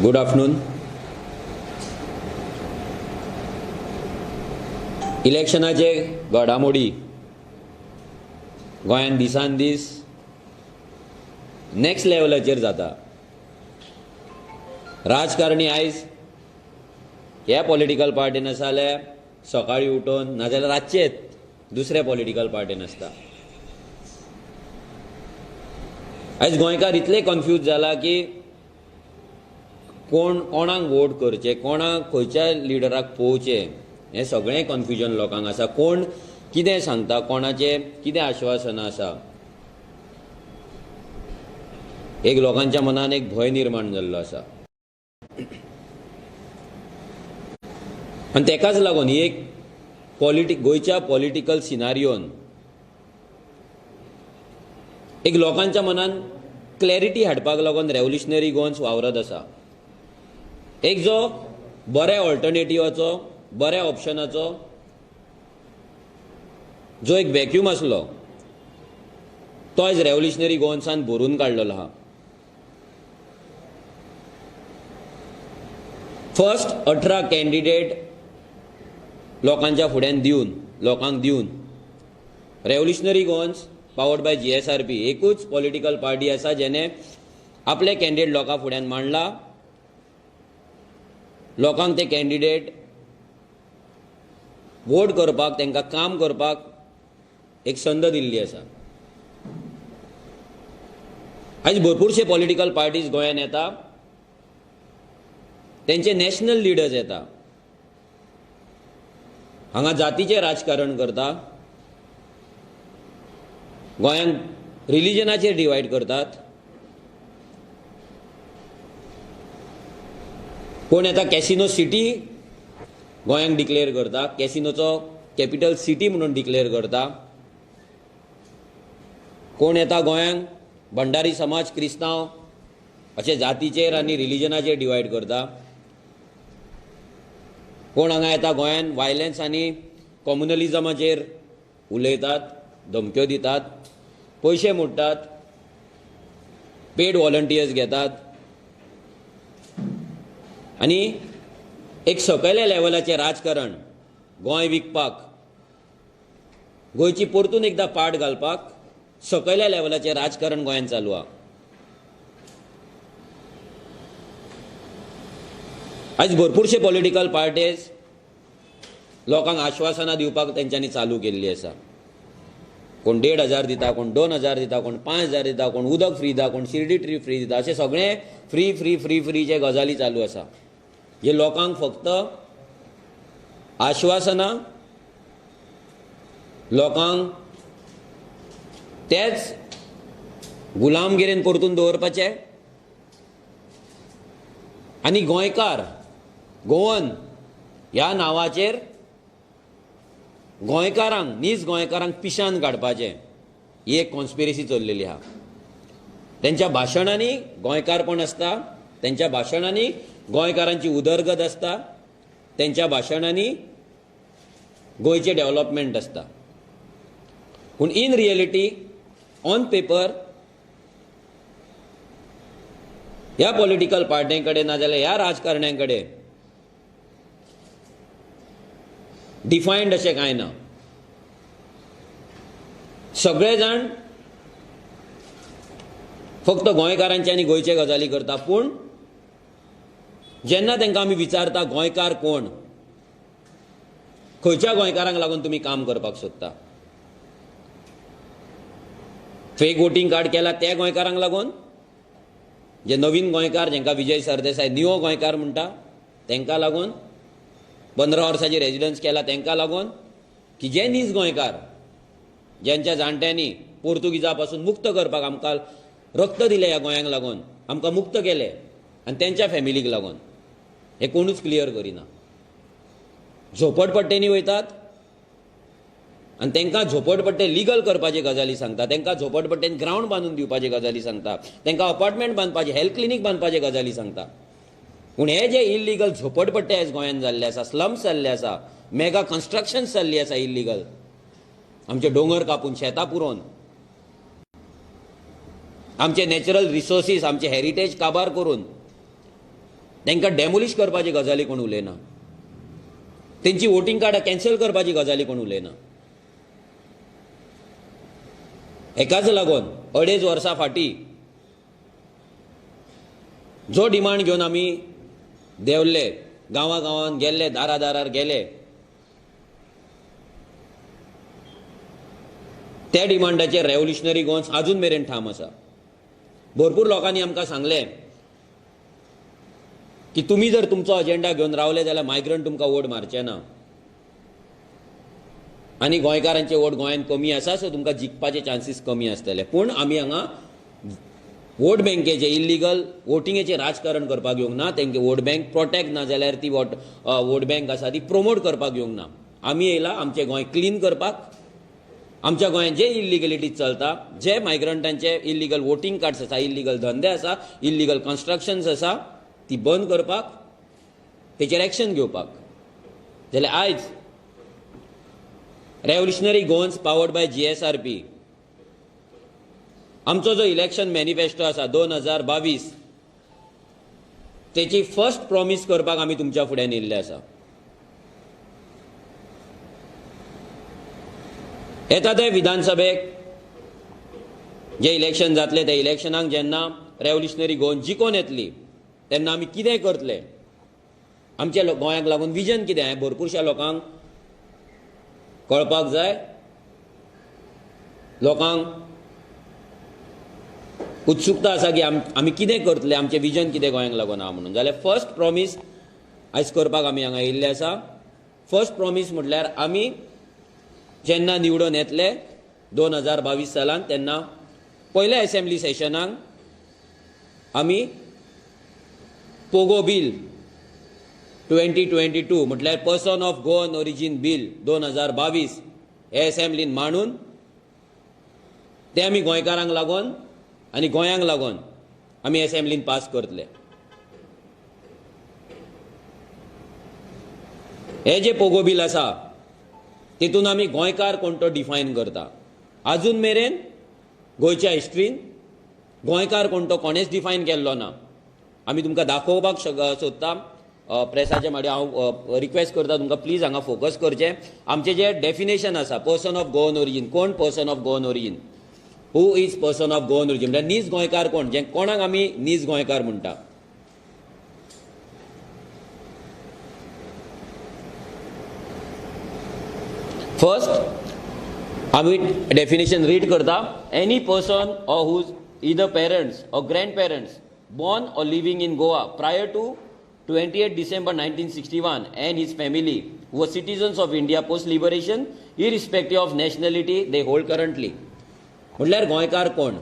Good afternoon. इलेक्शनाचे घडामोडी गोंयांत दिसान दीस नेक्स्ट लेवलाचेर जाता. राजकारणी आयज ह्या पॉलिटिकल पार्टीन आसा जाल्यार सकाळी उठून नाजाल्यार रातचेच दुसऱ्या पॉलिटिकल पार्टीन आसता. आयज गोंयकार इतले कन्फ्यूज जाला की कोणाक वोट करचे, कोणाक खंयच्या लिडराक पळोवचें, हें सगळें कन्फ्युजन लोकांक आसा. कोण कितें सांगता, कोणाचे कितें आश्वासनां आसा, एक लोकांच्या मनान एक भंय निर्माण जाल्लो आसा. आनी तेकाच लागून ही एक गोंयच्या पॉलिटिकल सिनारियोन एक लोकांच्या मनान क्लॅरिटी हाडपाक लागून रेव्होल्युशनरी गोवन्स वावरत आसा. एक जो बऱ्या ऑल्टरनेटिवाचो, बऱ्या ऑप्शनाचो जो एक वॅक्यूम आसलो तो आयज रेव्होल्युशनरी गोवन्सान भरून काडलेलो आहा. फर्स्ट 18 कॅन्डिडेट लोकांच्या फुड्यान लोकांक दिवन revolutionary Goans powered by GSRP एकूच पॉलिटिकल पार्टी आसा जेणे आपले कॅन्डिडेट लोकां फुड्यान मांडला. लोकांक ते कॅन्डिडेट वोट करपाक, तांकां काम करपाक एक संद दिल्ली आसा. आयज भरपूरशे पॉलिटिकल पार्टीज गोंयांत येता, तेंचे नॅशनल लिडर्स येता, हांगा जातीचें राजकारण करता, गोंयांक रिलिजनाचेर डिवायड करतात. कोण येता कॅसिनो सिटी गोंयांक डिक्लेअर करता, कॅसिनोचो कॅपिटल सिटी म्हणून डिक्लेअर करता. कोण येता गोंयांक भंडारी समाज, क्रिस्तांव अशे जातीचेर आनी रिलिजनाचेर डिवायड करता. कोण हांगा येता गोंयांत वायलन्स आनी कम्युनलिजमाचेर उलयतात, धमक्यो दितात, पयशे मोडटात, पेड व्हॉलंटियर्स घेतात आनी एक सकयल्या लेवलाचें राजकारण गोंय विकपाक, गोंयची परतून एकदां पाड घालपाक सकयल्या लेवलाचें राजकारण गोंयांत चालू आहा. आयज भरपूरशे पॉलिटिकल पार्टीज लोकांक आश्वासनां दिवपाक तेंच्यांनी चालू केल्ली आसा. कोण 1,500 दिता, कोण 2,000 दिता, कोण 5,000 दिता, कोण उदक फ्री दिता, कोण शिर्डी ट्रीप फ्री दिता, अशें सगळें फ्री गजाली चालू आसा. जे लोकांक फक्त आश्वासनां, लोकांक तेच गुलामगिरीन परतून दवरपाचे आनी गोंयकार, गोवन ह्या नांवाचेर गोंयकारांक, नीज गोंयकारांक पिशान काडपाचें, ही एक कॉन्स्पिरसी चल्लेली आहा. तेंच्या भाशणांनी गोंयकारपण आसता, तेंच्या भाशणांनी गोंयकारांची उदरगत आसता, तेंच्या भाशणांनी गोंयचें डेव्हलपमेंट आसता. पूण इन रियलिटी ऑन पेपर ह्या पॉलिटिकल पार्ट्यां कडेन नाजाल्यार ह्या राजकारण्यां कडेन डिफायन्ड अशें कांय ना. सगळे जाण फक्त गोंयकारांचे आनी गोंयचे गजाली करता. पूण जेन्ना तांकां आमी विचारता गोंयकार कोण, खंयच्या गोंयकारांक लागून तुमी काम करपाक सोदता, फेक वोटींग कार्ड केला त्या गोंयकारांक लागून, जे नवीन गोंयकार जेंकां विजय सरदेसाय निवो गोंयकार म्हणटा तांकां लागून, 15 वर्सांची रेजिडन्स केला तांकां लागून, की जे नीज गोंयकार ज्यांच्या जाणट्यांनी पोर्तुगीजा पासून मुक्त करपाक आमकां रक्त दिलें ह्या गोंयांक लागून, आमकां मुक्त केलें, आनी तेंच्या फॅमिलीक लागून, हें कोणूच क्लियर करिना. झोपडपट्ट्यांनी वयतात आनी तांकां झोपडपट्टे लिगल करपाचे गजाली सांगता, तांकां झोपडपट्ट्यांनी ग्रावंड बांदून दिवपाचे गजाली सांगता, तांकां अपार्टमेंट बांदपाचे, हेल्थ क्लिनीक बांदपाचे गजाली सांगता. पूण हे जे इल्लिगल झोपडपट्टे आयज गोंयांत जाल्ले आसा, स्लम्स जाल्ले आसा, मेगा कन्स्ट्रक्शन्स जाल्ली आसा इल्लिगल, आमचे दोंगर कापून, शेतां पुरोवन, आमचे नॅचरल रिसोर्सीस, आमचे हेरिटेज काबार करून तांकां डेमोलिश करपाची गजाली कोण उलयना, तेंची वोटींग कार्डां कॅन्सल करपाची गजाली कोण उलयना. हेकाच लागून 2.5 वर्सां फाटीं जो डिमांड घेवन आमी देंवल्ले, गांवां गेल्ले, दारार गेले, त्या डिमांडाचेर रेव्होल्युशनरी गोवन्स अजून मेरेन ठाम आसा. भरपूर लोकांनी आमकां सांगलें की तुमी जर तुमचो अजेंडा घेवन रावले जाल्यार मायग्रंट तुमकां वोट मारचे ना आनी गोंयकारांचे वोट गोंयांत कमी आसा, सो तुमकां जिखपाचे चान्सीस कमी आसतले. पूण आमी हांगा वोट बँकेचे इल्लीगल वोटिंगेचेर राजकारण करपाक येवंक ना, तेंगे वोट बँक प्रोटेक्ट ना जाल्यार ती वोट बँक आसा ती प्रोमोट करपाक येवंक ना. आमी येयला आमचें गोंय क्लीन करपाक. आमच्या गोंयांत जे इल्लिगलिटी चलता, जे मायग्रंटांचे इल्लीगल वोटींग कार्ड्स आसा, इल्लीगल धंदे आसा, इल्लीगल कन्स्ट्रक्शन्स आसा, ती बंद करपाक, तेचेर एक्शन घेवपाक. जाल्यार आयज revolutionary Goans powered by GSRP आमचो जो इलेक्शन मॅनिफेस्टो आसा 2022 तेची फर्स्ट प्रॉमिस करपाक आमी तुमच्या फुड्यान येयल्ले आसा. येता ते विधानसभेक जे इलेक्शन जातले, त्या इलेक्शनाक जेन्ना रेव्होल्युशनरी गोवन जिखोन येतली तेन्ना आमी कितें करतले, आमच्या गोंयाक लागून विजन कितें हें भरपूरशा लोकांक कळपाक जाय. लोकांक उत्सुकता आसा की आमी कितें करतले, आमचें विजन कितें गोंयांक लागून आहा म्हणून. जाल्यार फर्स्ट प्रॉमिस आयज करपाक आमी हांगा येयल्ले आसा. फर्स्ट प्रॉमिस म्हटल्यार आमी जेन्ना निवडून येतले 2022 सालांत तेन्ना पयल्या असेंब्ली सेशनाक आमी पोगो बील 2022 म्हटल्यार person of Goan origin bill 2022 हे असेंब्लीन मांडून ते आमी गोंयकारांक लागून आनी गोंयांक लागून आमी असेंब्लीन पास करतले. हे जे पोगो बील आसा तितून आमी गोंयकार कोण तो डिफायन करता. अजून मेरेन गोंयच्या हिस्ट्रीन गोंयकार कोण तो कोणेच डिफायन केल्लो ना. आमी तुमकां दाखोवपाक सोदता. प्रेसाचे माडी हांव रिक्वेस्ट करता तुमकां प्लीज हांगा फोकस करचें. आमचें जें डेफिनेशन आसा पर्सन ऑफ गोवन ओरिजीन, कोण person of Goan origin, who is person of Goan origin, म्हणजे नीज गोंयकार कोण, जे कोणाक आमी नीज गोंयकार म्हणटा. फर्स्ट आमी डेफिनेशन रीड करता. Any person or whose either parents or grandparents born or living in Goa prior to 28 December 1961 and his family who were citizens of India post liberation irrespective of nationality they hold currently. म्हटल्यार गोंयकार कोण,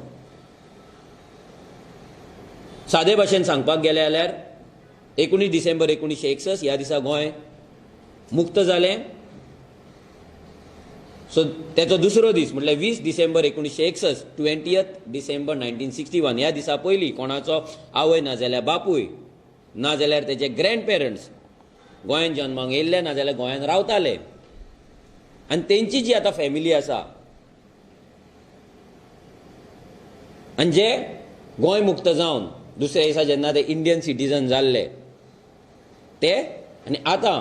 सादे भाशेन सांगपाक गेले जाल्यार 19 डिसेंबर 1961 ह्या दिसा गोंय मुक्त जालें. सो तेचो दुसरो दीस म्हटल्यार 20 डिसेंबर 1961 20 डिसेंबर 1961 ह्या दिसा पयलीं कोणाचो आवय ना जाल्यार बापूय ना जाल्यार तेजे ग्रँड पेरंट्स गोंयांत जल्माक येयल्ले ना जाल्यार गोंयांत रावताले आनी तेंची जी आतां फॅमिली आसा आनी जे गोंय मुक्त जावन दुसऱ्या दिसा जेन्ना ते इंडियन सिटीजन जाल्ले ते आनी आतां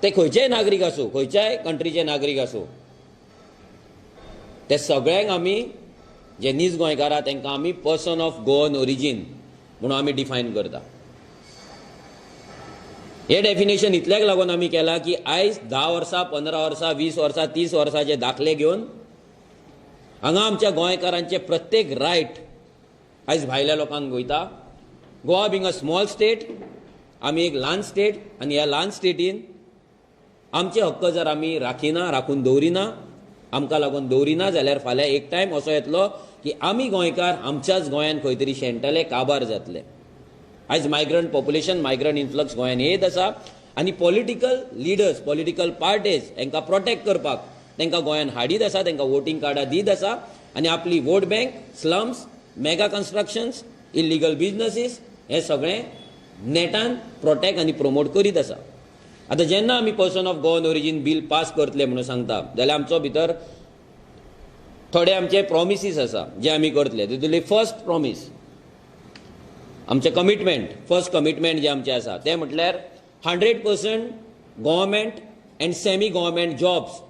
ते खंयचेय नागरीक आसूं, खंयच्याय कंट्रीचे नागरीक आसूं, ते सगळ्यांक आमी जे नीज गोंयकार आहा तांकां आमी पर्सन ऑफ गोवन ओरिजीन म्हणून आमी डिफायन करता. हे डेफिनेशन इतल्याक लागून आमी केला की आयज 10 वर्सां 15 वर्सां 20 वर्सां 30 वर्सांचे दाखले घेवन हांगा आमच्या गोंयकारांचे प्रत्येक रायट आयज भायल्या लोकांक वयता. Goa being a small state, आमी एक ल्हान स्टेट आनी ह्या ल्हान स्टेटीन आमचे हक्क जर आमी राखून दवरिना, आमकां लागून दवरिना जाल्यार फाल्यां एक टायम असो येतलो की आमी गोंयकार आमच्याच गोंयांत खंय तरी शेणटले, काबार जातले. आयज मायग्रंट पॉप्युलेशन, मायग्रंट इन्फ्लक्स गोंयांत येत आसा आनी पॉलिटिकल लिडर्स, पॉलिटिकल पार्टीज हांकां प्रोटेक्ट करपाक तांकां गोंयांत हाडीत आसा, तांकां वोटींग कार्डां दीत आसा आनी आपली vote bank, slums, mega constructions, illegal businesses हे सगळें नेटान प्रोटेक्ट आनी प्रमोट करीत आसा. आतां जेन्ना आमी person of Goan origin bill pass करतले म्हणून सांगता जाल्यार आमचो भितर थोडे आमचे प्रॉमिसीस आसा जे आमी करतले. तितूंतली फर्स्ट प्रॉमीस आमचे कमिटमेंट, फर्स्ट कमिटमेंट जे आमचे आसा ते म्हटल्यार 100% government and semi government jobs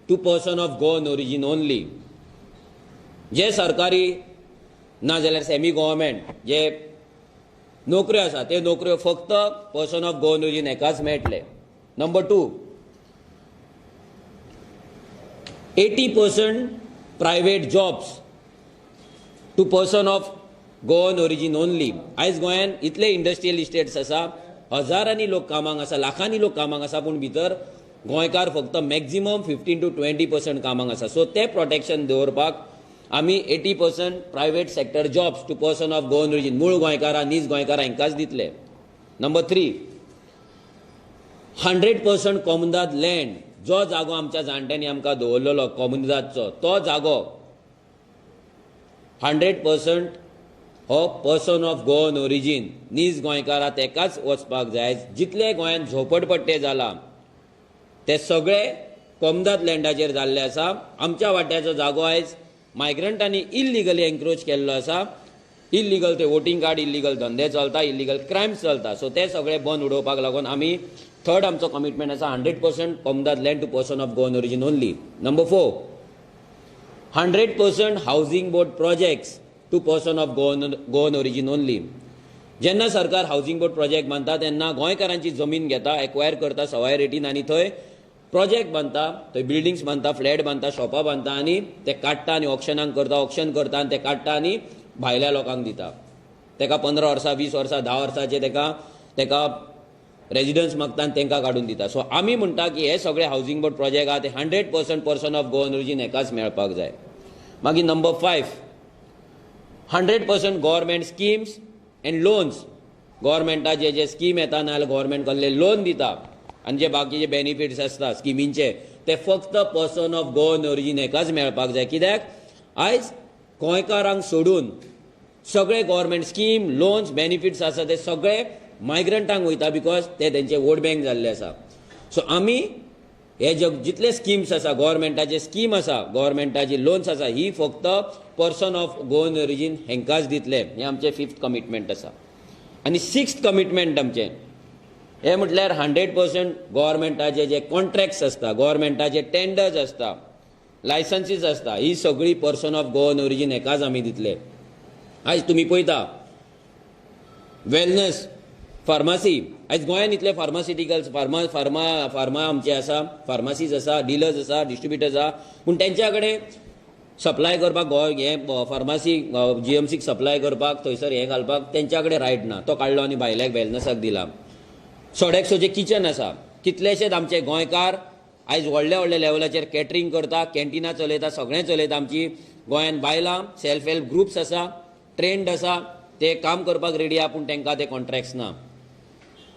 to person of Goan origin only. जे सरकारी नाजाल्यार सेमी गव्हर्मेंट जे नोकऱ्यो आसा ते नोकऱ्यो फक्त पर्सन ऑफ गोवन ओरिजीन एकाच मेळटले. Number 2, 80% private jobs to person of Goan origin only. आयज गोंयांत इतले इंडस्ट्रियल इस्टेट्स आसा, हजारांनी लोक कामाक आसा, लाखांनी लोक कामाक आसा, पूण भितर गोंयकार फक्त मॅक्झिमम 15 to 20% कामाक आसा. सो ते प्रोटेक्शन दवरपाक आमी 80% private sector jobs to person of Goan origin, मूळ गोंयकारां, नीज गोंयकारां हांकांच दितले. नंबर 3, 100% कोमुदाद लँड. जो जागो आमच्या जाणट्यांनी आमकां दवरलेलो कोमुदादचो, तो जागो 100% हो पर्सन ऑफ गोवन ओरिजीन, नीज गोंयकारां तेकाच वचपाक जाय. जितले गोंयांत झोपडपट्टे जाला ते सगळे कोमुदाद लँडाचेर जाल्ले आसा. आमच्या वाट्याचो जागो आयज मायग्रंटांनी इल्लिगली एन्क्रोच केल्लो आसा. इल्लिगल ते वोटींग कार्ड, इल्लिगल धंदे चलता, इल्लिगल क्रायम्स चलता. सो ते सगळे बंद उडोवपाक लागून आमी थर्ड आमचो कमिटमेंट आसा 100% कोमुदाद land to person of Goan origin only. Number 4, 100% housing board projects to person of Goan origin only. जेन्ना सरकार हावजींग बोर्ड प्रोजेक्ट बांदता तेन्ना गोंयकारांची जमीन घेता, एक्वायर करता सवाय रेटीन आनी थंय प्रोजेक्ट बांदता, थंय बिल्डिंग्स बांदता, फ्लॅट बांदता, शॉपां बांदता आनी ते काडटा आनी ऑक्शनाक करता, ऑक्शन करता आनी ते काडटा आनी भायल्या लोकांक दिता. तेका 15 वर्सां, 20 वर्सां, 10 वर्सांचे तेका रेजिडन्स मागता आनी तेंकां काडून दिता. सो आमी म्हणटा की हे सगळे हावजींग बोर्ड प्रोजेक्ट आहा ते 100% पर्सन ऑफ गोवन ओरिजीन एकाच मेळपाक जाय. मागीर number 5, 100% government schemes and loans. गव्हर्मेंटाचे जे स्कीम येता नाजाल्यार गव्हर्मेंट कसले लोन दिता आनी जे बाकीचे बेनिफिट्स आसता स्किमींचे ते फक्त पर्सन ऑफ गोवन ओरिजीन एकाच मेळपाक जाय. कित्याक आयज गोंयकारांक सोडून सगळे गव्हर्मेंट स्कीम, लोन्स, बेनिफिट्स आसा ते सगळे मायग्रंटांक वयता, बिकॉज ते तेंचे वोट बँक जाल्ले आसा. सो आमी हे जितले स्किम्स आसा, गव्हर्मेंटाचे स्कीम आसा, गव्हर्मेंटाची लोन्स आसा, ही फक्त पर्सन ऑफ गोवन ओरिजीन हेंकाच दितले. हे आमचे 5th कमिटमेंट आसा. आनी 6th कमिटमेंट आमचे हे म्हटल्यार 100% गव्हर्मेंटाचे जे कॉन्ट्रॅक्ट्स आसता, गव्हर्मेंटाचे टेंडर्स आसता, लायसन्सीस आसता, ही सगळी पर्सन ऑफ गोवन ओरिजीन एकाच आमी दितले. आयज तुमी पळयता वेलनेस, फार्मासी, आयज गोंयांत इतले फार्मासिटिकल्स, फार्मा आमचे आसा, फार्मासीज आसा, डिलर्स आसा, डिस्ट्रिब्युटर्स आसा, पूण तेंच्या कडेन सप्लाय करपाक हे फार्मासी GMCक सप्लाय करपाक, थंयसर हें घालपाक तेंच्या कडेन रायट ना. तो काडलो आनी भायल्याक वेलनेसाक दिला. सोडेक्सोचे किचन आसा, कितलेशेच आमचे गोंयकार आयज व्हडल्या व्हडल्या लेवलाचेर कॅटरिंग करता, कॅन्टिनां चलयता, सगळें चलयता. आमची गोंयांत बायलां, सेल्फ हेल्प ग्रुप्स आसा, ट्रेंड आसा, ते काम करपाक रेडी आहा, पूण तेंकां ते कॉन्ट्रॅक्ट्स ना.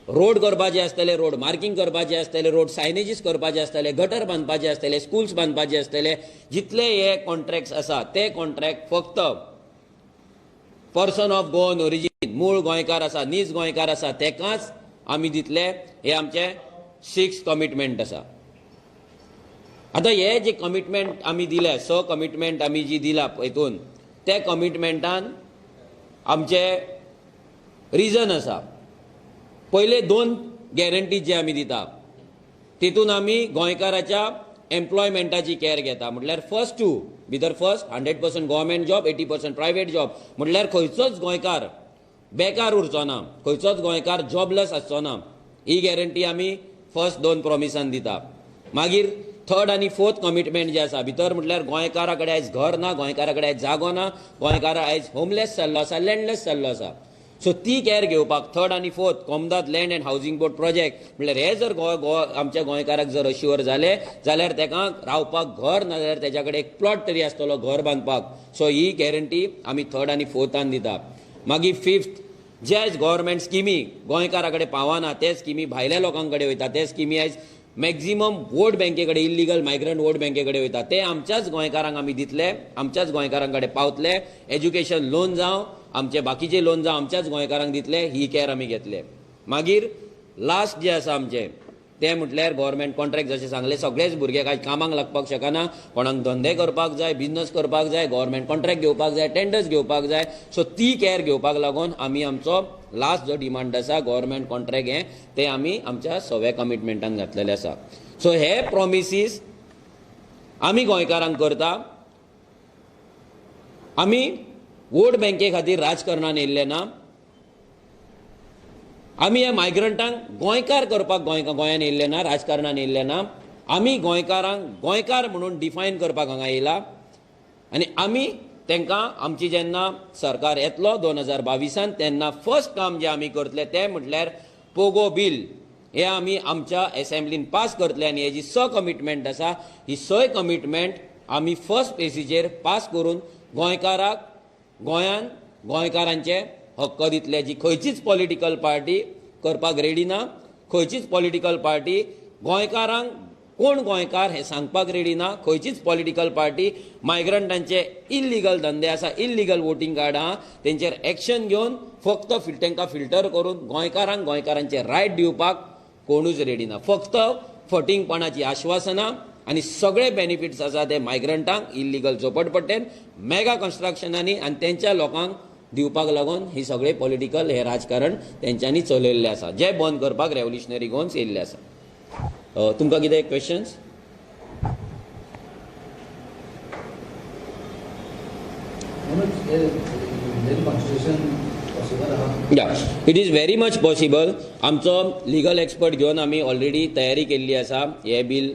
रोड करपाचे आसतले, रोड मार्किंग करपाचे आसतले, रोड सायनेजीस करपाचे आसतले, गटर बांदपाचे आसतले, स्कूल्स बांदपाचे आसतले, जितले हे कॉन्ट्रॅक्ट्स आसा ते कॉन्ट्रॅक्ट फक्त पर्सन ऑफ गोवन ओरिजीन, मूळ गोंयकार आसा, नीज गोंयकार आसा, तेकाच आमी दितले. हे आमचे 6th कमिटमेंट आसा. आतां हे जे कमिटमेंट आमी दिल्या, 6 कमिटमेंट आमी जी दिला हितून, ते कमिटमेंटान आमचे रिजन आसा. पयले 2 गॅरंटी जे आमी दिता तितून आमी गोंयकाराच्या एम्प्लॉयमेंटाची कॅर घेता. म्हटल्यार फर्स्ट 2 भितर, first 100% government job, 80% private job. म्हटल्यार खंयचोच गोंयकार बेकार उरचो ना, खंयचोच गोंयकार जॉबलेस आसचो ना. ही गॅरंटी आमी फर्स्ट 2 प्रॉमिसान दिता. मागीर 3rd आनी 4th कमिटमेंट जे आसा भितर म्हटल्यार गोंयकारा कडेन आयज घर ना, गोंयकारा कडेन आयज जागो ना, गोंयकारा आयज होमलेस जाल्लो आसा, लँडलेस जाल्लो आसा. सो ती कॅर घेवपाक 3rd आनी 4th कोमुदाद land and housing board project म्हटल्यार हे जर आमच्या गोंयकाराक जर अश्युअर जाले जाल्यार तेका रावपाक घर ना जाल्यार तेच्या कडेन एक प्लॉट तरी आसतलो घर बांदपाक. सो ही गॅरंटी आमी 3rd आनी 4थान दिता. मागीर 5th, जे आयज गव्हर्मेंट स्किमी गोंयकारा कडेन पावना, ते स्किमी भायल्या लोकां कडेन वयता, ते स्किमी आयज मॅक्झिमम वोट बँके कडेन, इल्लिगल मायग्रंट वोट बँके कडेन वयता, ते आमच्याच गोंयकारांक आमी दितले, आमच्याच गोंयकारां कडेन पावतले. एज्युकेशन लोन जावं, आमचे बाकीचे लोन जावं, आमच्याच गोंयकारांक दितले. ही कॅर आमी घेतले. मागीर लास्ट जे आसा आमचे ते म्हटल्यार गव्हर्मेंट कॉन्ट्रॅक्ट जशें सांगले सगळेच भुरगे काय कामाक लागपाक शकना, कोणाक धंदे करपाक जाय, बिझनस करपाक जाय, गव्हर्मेंट कॉन्ट्रॅक्ट घेवपाक जाय, टेंडर्स घेवपाक जाय. सो ती कॅर घेवपाक लागून आमी आमचो लास्ट जो डिमांड आसा गव्हर्मेंट कॉन्ट्रॅक्ट ते आमी आमच्या 6व्या कमिटमेंटान घातलेले आसा. सो हे प्रॉमिसीस आमी गोंयकारांक करता. आमी वोट बँके खातीर राजकारणान येयल्ले ना. आमी हे मायग्रंटांक गोंयकार करपाक गोंयान येयल्ले ना, राजकारणान येयल्ले ना. आमी गोंयकारांक गोंयकार म्हणून डिफायन करपाक हांगा येयला. आनी आमी तांकां आमची जेन्ना सरकार येतलो 2022 तेन्ना फर्स्ट काम जे आमी करतले ते म्हटल्यार पोगो बील हे आमी आमच्या एसेंब्लीन पास करतले. आनी हेजी 6 कमिटमेंट आसा, ही 6 कमिटमेंट आमी फर्स्ट पेसीचेर पास करून गोंयकाराक गोंयान गोंयकारांचे हक्क दितले. जी खंयचीच पॉलिटिकल पार्टी करपाक रेडी ना. खंयचीच पॉलिटिकल पार्टी गोंयकारांक कोण गोंयकार हे सांगपाक रेडी ना. खंयचीच पॉलिटिकल पार्टी मायग्रंटांचे इल्लिगल धंदे आसा, इल्लिगल वोटींग कार्ड आहा तेंचेर एक्शन घेवन फक्त तांकां फिल्टर करून गोंयकारांक गोंयकारांचे रायट दिवपाक कोणूच रेडी ना. फक्त फटींगपणाची आश्वासनां आनी सगळे बेनिफिट्स आसा ते मायग्रंटांक इल्लिगल झोपडपट्टेन मेगा कन्स्ट्रक्शनांनी आनी तेंच्या लोकांक दिवपाक लागून ही सगळे पॉलिटिकल हे राजकारण तेंच्यांनी चलयल्लें आसा, जे बंद करपाक रेव्होल्युशनरी गोन्स येयल्ले आसा. तुमकां कितें क्वेश्चन्स? या it is very much possible. आमचो लिगल एक्सपर्ट घेवन आमी ऑलरेडी तयारी केल्ली आसा हे बील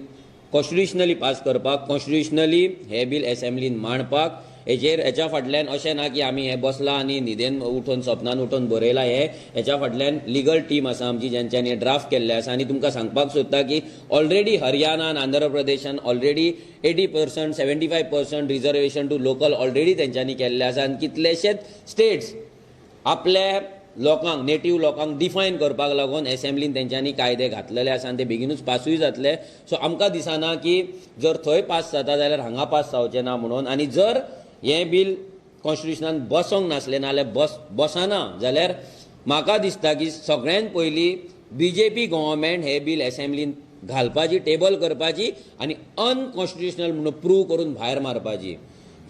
कॉन्स्टिट्युशनली पास करपाक, कॉन्स्टिट्युशनली हे बील एसेंब्लीन मांडपाक. हेच्या फाटल्यान अशें ना की आमी हे बसला आनी न्हिदेन उठून सपनान उठून बरयला. हेच्या फाटल्यान लिगल टीम आसा आमची जेंच्यांनी ड्राफ्ट केल्ले आसा. आनी तुमकां सांगपाक सोदता की ऑलरेडी हरियाणान आंध्र प्रदेशान already 80% 75% reservation to local already तेंच्यांनी केल्ले आसा. आनी कितलेशेच स्टेट्स आपल्या लोकांक नेटिव्ह लोकांक डिफायन करपाक लागून एसेंब्लीन तेंच्यांनी कायदे घातलेले आसा आनी ते बेगीनूच पासूय जातले. सो आमकां दिसना की जर थंय पास जाता जाल्यार हांगा पास जावचें ना म्हणून. आनी जर हें बील कॉन्स्टिट्युशनान बसोंक नासलें ना जाल्यार बसना जाल्यार म्हाका दिसता की सगळ्यांत पयलीं BJP गव्हर्मेंट हे बील एसेंब्लीन घालपाची, टेबल करपाची आनी अनकॉन्स्टिट्युशनल म्हणून प्रूव करून भायर मारपाची.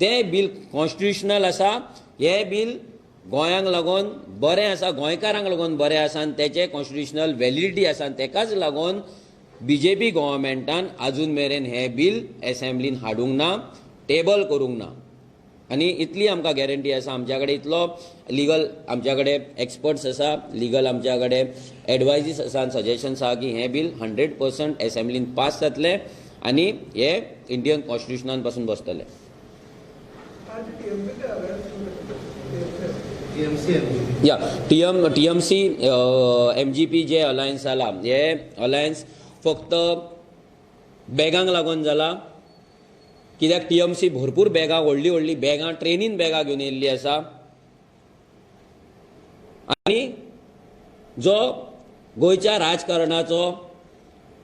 तें बील कॉन्स्टिट्युशनल आसा. हे बील गोंयांक लागून बरें आसा, गोंयकारांक लागून बरें आसा आनी तेचे कॉन्स्टिट्युशनल व्हॅलिडिटी आसा. तेकाच लागून BJP गव्हर्मेंटान आजून मेरेन हे बील एसेंब्लीन हाडूंक ना, टेबल करूंक ना. आनी इतली आमकां गॅरंटी आसा. आमच्या कडेन इतलो लिगल आमच्या कडेन एक्सपर्ट्स आसा, लिगल आमच्या कडेन एडवायजीस आसा आनी सजेशन्स आसा की हें बील 100% एसेंब्लीन पास जातलें आनी हे इंडियन कॉन्स्टिट्युशनान पासून बसतलें. या TMC MGP जे अलायन्स जाला हे अलायन्स फक्त बॅगांक लागून जाला. कित्याक TMC भरपूर बॅगां व्हडली व्हडली बॅगां ट्रेनीन बॅगां घेवन येयल्ली आसा. आनी जो गोंयच्या राजकारणाचो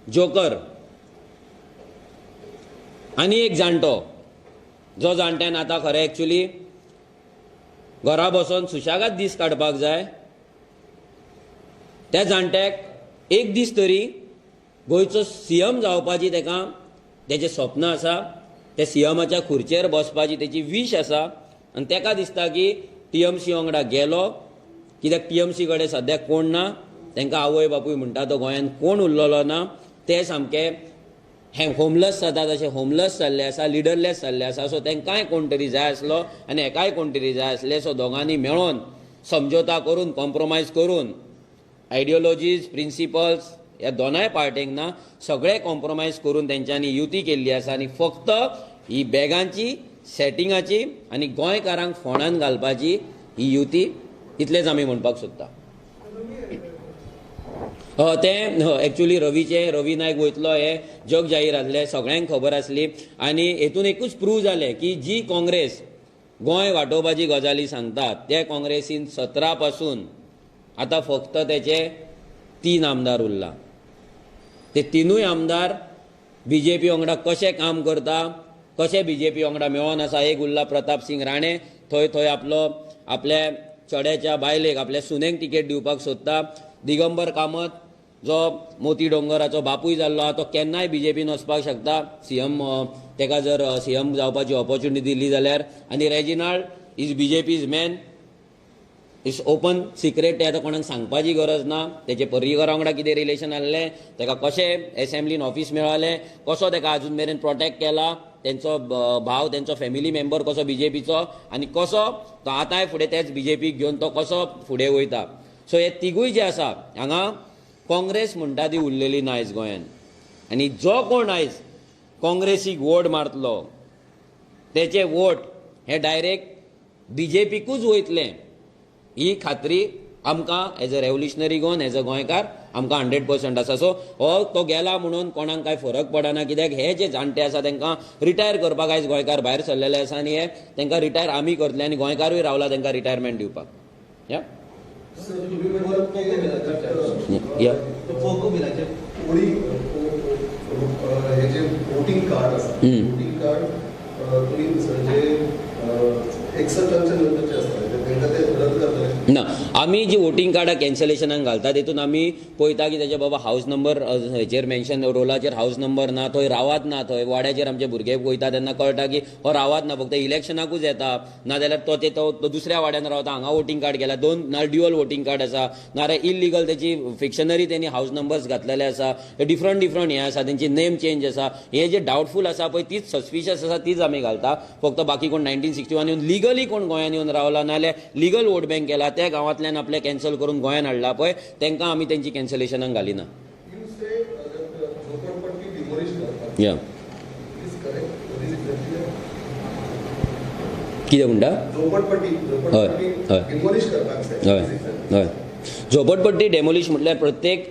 जोकर आनी एक जाणटो, जो जाणट्यान आतां खरें एक्चुली घरा बसून सुशेगाद दीस काडपाक जाय, त्या जाणट्याक एक दीस तरी गोंयचो CM जावपाची तेजें स्वप्न आसा. त्या CMच्या खुर्चेर बसपाची तेची वीश आसा. आनी तेका दिसता की TMC वांगडा गेलो, कित्याक TMC कडेन सद्याक कोण ना. तांकां आवय बापूय म्हणटा तो गोंयांत कोण उरलेलो ना. ते सामके होमलस जाता तशें होमलस जाल्ले आसा, लिडरलेस जाल्ले आसा. सो तांकांय कोण तरी जाय आसलो आनी हेकाय कोण तरी जाय आसले. सो दोगांनी मेळोन समझोता करून कॉम्प्रोमायज करून आयडियोलॉजीज प्रिंसिपल्स ह्या दोनाय पार्टींक ना सगळे कॉम्प्रोमायज करून तेंच्यांनी युती केल्ली आसा. आनी फक्त ही बॅगांची सेटिंगाची आनी गोंयकारांक फोंडान घालपाची ही युती, इतलेंच आमी म्हणपाक सोदता. तें एक्चुली रवी नायक वयतलो हे जग जाहीर आसलें, सगळ्यांक खबर आसली. आनी हेतून एकूच प्रूव जालें की जी काँग्रेस गोंय वांटोवपाची गजाली सांगतात ते काँग्रेसीन 17 पासून आतां फक्त तेचे 3 आमदार उरला. ते 3ूय आमदार BJP वांगडा कशें काम करता, कशें BJP वांगडा मेळोन आसा. एक उरला प्रताप सिंग राणे, थंय आपल्या चेड्याच्या बायलेक आपल्या सुनेक तिकेट दिवपाक सोदता. दिगंबर कामत जो मोती डोंगराचो बापूय जाल्लो आहा तो केन्नाय बीजेपीन वचपाक शकता सीएम तेका जर सीएम जावपाची ऑपॉर्च्युनिटी दिली जाल्यार आनी Reginald is BJP's man it's open secret ते आतां कोणाक सांगपाची गरज ना तेचे पर्रीकरा वांगडा कितें रिलेशन आसलें तेका कशें एसेंब्लीन ऑफिस मेळालें कसो तेका अजून मेरेन प्रोटेक्ट केला तेंचो भाव तेंचो फॅमिली मेंबर कसो बीजेपीचो आनी कसो तो आतांय फुडें तेच बीजेपीक घेवन तो कसो फुडें वयता सो हे तिगूय जे आसा हांगा काँग्रेस म्हणटा ती उरलेली ना आयज गोंयांत आनी जो कोण आयज काँग्रेसीक वोट मारतलो तेचे वोट हे डायरेक्ट बीजेपीकूच वयतले ही खात्री आमकां as a revolutionary Goan as a गोंयकार आमकां 100% आसा सो हो तो गेला म्हणून कोणाक कांय फरक पडना कित्याक हे जे जाणटे आसा तांकां रिटायर करपाक आयज गोंयकार भायर सरलेले आसा आनी हे तांकां रिटायर आमी करतले आनी गोंयकारूय रावला तांकां रिटायरमेंट दिवपाक या वोटिंग कार्ड आसा वोटिंग कार्ड तुमी एक्सेप्टन्स नंतरचे आसता तांकां ते रद्द करतले ना आमी जी वोटिंग कार्डां कॅन्सलेशनाक घालता तेतून आमी पळयता की तेजे बाबा हावस नंबर हेचेर मेन्शन रोलाचेर हावस नंबर ना थंय रावात ना थंय वाड्याचेर आमचे भुरगे वयता तेन्ना कळटा की हो रावात ना फक्त इलेक्शनाकूच येता नाजाल्यार तो दुसऱ्या वाड्यान रावता हांगा वोटिंग कार्ड केला दोन ना ड्युअल वोटिंग कार्ड आसा नाल्यार इल्लिगल तेची फिक्शनरी तेणी हावस नंबर्स घातलेले आसा डिफरंट हे आसा तेंची नेम चेंज आसा हे जे डावटफूल आसा पळय तीच सस्पिशियस आसा तीच आमी घालता फक्त बाकी कोण 1961 येवन लिगली कोण गोंयांत येवन रावला नाल्यार लिगल वोट बँक केला त्या गांवांतल्यान आपले कॅन्सल करून गोंयांत हाडला पळय तांकां आमी तेंची कॅन्सलेशनाक घालिना या कितें म्हणटा हय हय हय झोपडपट्टी डेमोलिश म्हटल्यार प्रत्येक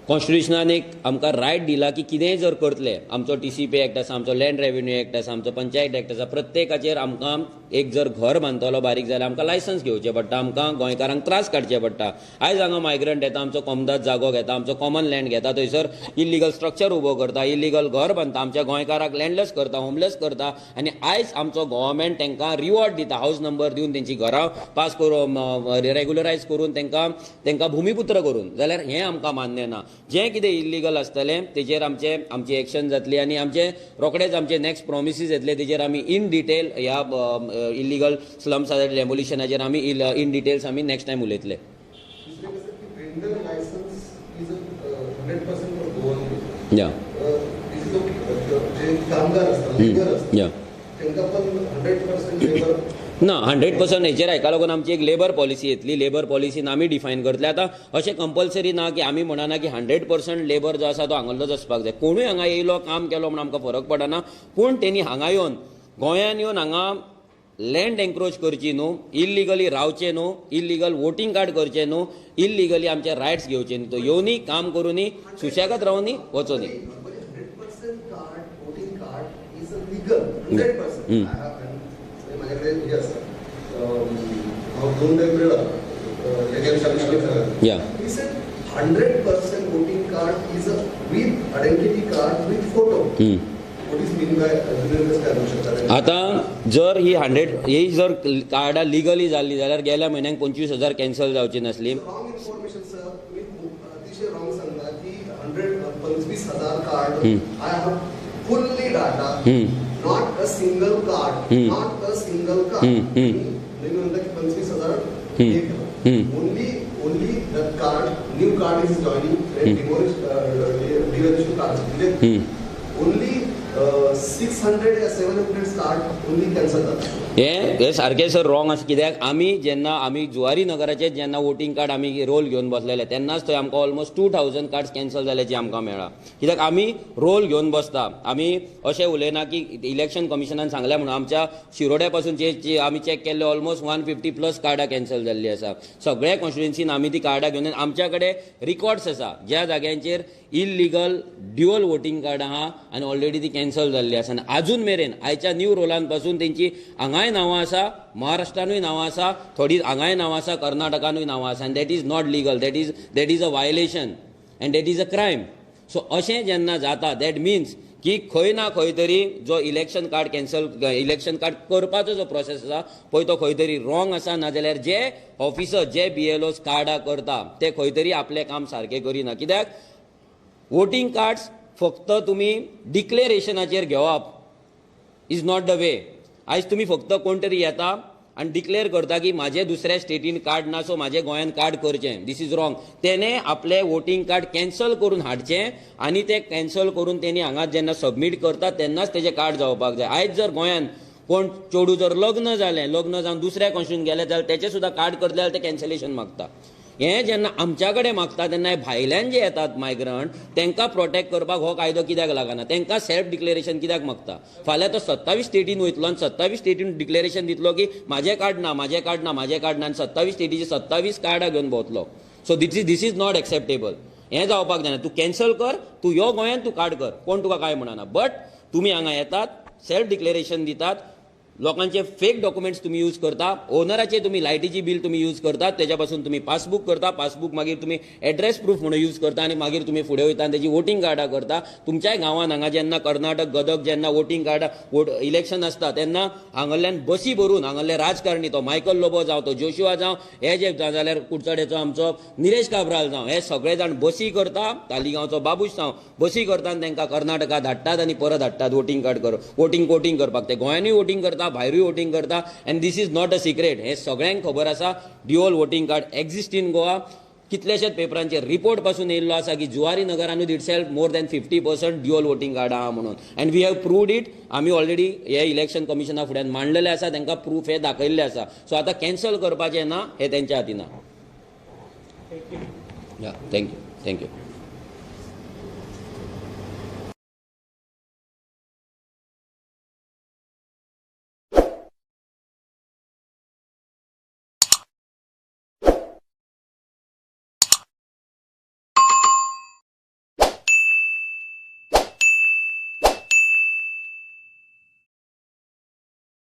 कॉन्स्टिट्युशनान एक आमकां रायट दिला की कितेंय जर करतले आमचो TCP एक्ट आसा आमचो लँड रेव्हेन्यू एक्ट आसा आमचो पंचायत एक्ट आसा प्रत्येकाचेर आमकां एक जर घर बांदतलो बारीक जाल्यार आमकां लायसन्स घेवचें पडटा आमकां गोंयकारांक त्रास काडचे पडटा आयज हांगा मायग्रंट येता आमचो कोमदाद जागो घेता आमचो कॉमन लँड घेता थंयसर इल्लिगल स्ट्रक्चर उबो करता इल्लिगल घर बांदता आमच्या गोंयकाराक लँडलेस करता होमलेस करता आनी आयज आमचो गव्हर्मेंट तांकां रिवॉर्ड दिता हावस नंबर दिवन तेंची घरां पास करून रेग्युलरायज करून तांकां भुमिपुत्र करून जाल्यार हें आमकां मान्य ना जें कितें इल्लिगल आसतलें तेजेर आमची एक्शन जातली आनी आमचे रोखडेच आमचे नेक्स्ट प्रॉमिसीस येतले तेजेर आमी इन डिटेल ह्या इल्लिगल स्लम्स डेमोलिशनाचेर आमी इन डिटेल्स आमी नेक्स्ट टायम उलयतले या ना 100% हेचेर हाका लागून आमची एक लेबर पॉलिसी येतली लेबर पॉलिसीन आमी डिफायन करतले आतां अशें कंपल्सरी ना की आमी म्हणना की 100% लेबर जो आसा तो हांगालोच आसपाक जाय कोणूय हांगा येयलो काम केलो म्हणून आमकां फरक पडना पूण तेणी हांगा येवन गोंयांत येवन हांगा लँड एन्क्रोच करची न्हू इल्लिगली रावचे न्हू इल्लिगल वोटिंग कार्ड करचे न्हू इल्लिगली आमचे रायट्स घेवचे न्ही तो येवनी काम करूनी सुशेगाद Rawani वचोनी Yeah. He said 100% voting card is a with identity card with photo. What is mean by आता जर ही जर कार्डां लिगली जाल्ली जाल्यार गेल्या म्हयन्याक 25,000 कॅन्सल जावची नासली रॉंग इन्फॉर्मेशन सर तुम्ही अतिशय रॉंग सांगता की 125,000 card I have fully data not a single card not a single card मी म्हणता की 25,000 only the card new card is joining devolution card only 600 or 700 card only cancel जाता हे सारकें सर रॉंग आसा कित्याक आमी जेन्ना आमी जुवारी नगराचे जेन्ना वोटिंग कार्ड आमी रोल घेवन बसलेले तेन्नाच थंय आमकां ऑलमोस्ट 2000 कार्ड्स कॅन्सल जाल्याची आमकां मेळ्ळा कित्याक आमी रोल घेवन बसता आमी अशें उलयना की इलेक्शन कमिशनान सांगलें म्हणून आमच्या शिरोड्या पासून आमी चॅक केल्ले ऑलमोस्ट 150+ कार्डां कॅन्सल जाल्ली आसा सगळ्या कॉन्स्टिट्युएन्सीन आमी ती कार्डां घेवन आमच्या कडेन रिकॉर्ड्स आसा ज्या जाग्यांचेर इल्लिगल ड्युअल वोटिंग कार्ड आहा आनी ऑलरेडी ती कॅन्सल जाल्ली आसा आनी आजून मेरेन आयच्या न्यू रोलान पासून तेंची हांगाय नांवां आसा महाराष्ट्रानूय नांवां आसा थोडी हांगाय नांवां आसा कर्नाटकानूय नांवां आसा आनी that is not legal that is a violation end that is a crime so अशें जेन्ना जाता दॅट मिन्स की खंय ना खंय तरी जो इलेक्शन कार्ड करपाचो जो प्रोसेस आसा पळय तो खंय तरी रॉंग आसा, नाजाल्यार जे ऑफिसर जे BLOs कार्डां करता ते खंय तरी आपलें काम सारकें करिना. कित्याक वोटींग कार्ड्स फक्त तुमी डिक्लेरेशनाचेर घेवप इज नॉट द वे. आयज तुमी फक्त कोण तरी येता आनी डिक्लेअर करता की म्हाजे दुसऱ्या स्टेटीन कार्ड ना सो म्हाजे गोंयान कार्ड करचें. दिस इज रॉंग. तेणे आपले वोटींग कार्ड कॅन्सल करून हाडचें आनी ते कॅन्सल करून तेणी हांगा जेन्ना सबमीट करता तेन्नाच तेजें कार्ड जावपाक जाय. आयज जर गोंयान कोण चेडूं जर लग्न जावन दुसऱ्या कॉन्स्टिट्यूशन गेलें जाल्यार तेचें सुद्दां कार्ड करता जाल्यार ते कॅन्सलेशन मागता. हें जेन्ना आमच्या कडेन मागता तेन्ना भायल्यान जे येतात मायग्रंट तांकां प्रोटेक्ट करपाक हो कायदो कित्याक लागना? तांकां सेल्फ डिक्लेरेशन कित्याक मागता? फाल्यां तो 27 स्टेटीन वयतलो आनी 27 स्टेटीन डिक्लेरेशन दितलो की म्हाजें कार्ड ना आनी 27 स्टेटीची 27 कार्डां घेवन भोंवतलो. So this is not acceptable. हें जावपाक जायना. तूं कॅन्सल कर, तूं यो गोंयान तूं कार्ड कर, कोण तुका कांय म्हणना. बट तुमी हांगा येतात, सेल्फ डिक्लेरेशन दितात, लोकांचे फेक डॉक्युमेंट्स तुम्ही यूज करता, ओनराचे तुम्ही लायटीची बिल तुम्ही यूज करतात, त्याच्यापासून तुम्ही पासबुक करता, पासबुक मागीर तुम्ही एड्रेस प्रूफ म्हणून यूज करता आणि मागीर तुम्ही फुडें वयता आनी त्याची वोटींग कार्डां करता. तुमच्याय गांवांत हांगा जेन्ना कर्नाटक गदग जेन्ना वोटींग कार्डां इलेक्शन आसता तेन्ना हांगाल्यान बसी भरून हांगाले राजकारणी तो मायकल लोबो जावं तो जोशुआ जावं हे जे जाल्यार कुडचडेचो आमचो निलेश काब्राल जावं हे सगळे जाण बसी करता, तालिगांवचो बाबूश जावं बसी करता आनी तांकां कर्नाटका धाडटात आनी परत हाडटात वोटींग कार्ड वोटींग करपाक. ते गोंयानूय वोटींग करता, भायरूय वोटींग करता. And this is not a secret. हे सगळ्यांक खबर आसा. Dual voting card exist in Goa. कितलेशेच पेपरांचेर रिपोर्ट पासून येयल्लो आसा की जुवारी नगरानूच itself more than 50% dual voting card आहा म्हणून. And we have proved it. आमी ऑलरेडी हे इलेक्शन कमिशना फुड्यान मांडलेले आसा, तांकां प्रूफ हे दाखयल्ले आसा. सो आतां कॅन्सल करपाचें ना, हे तेंच्या हातीन आहा. थँक्यू.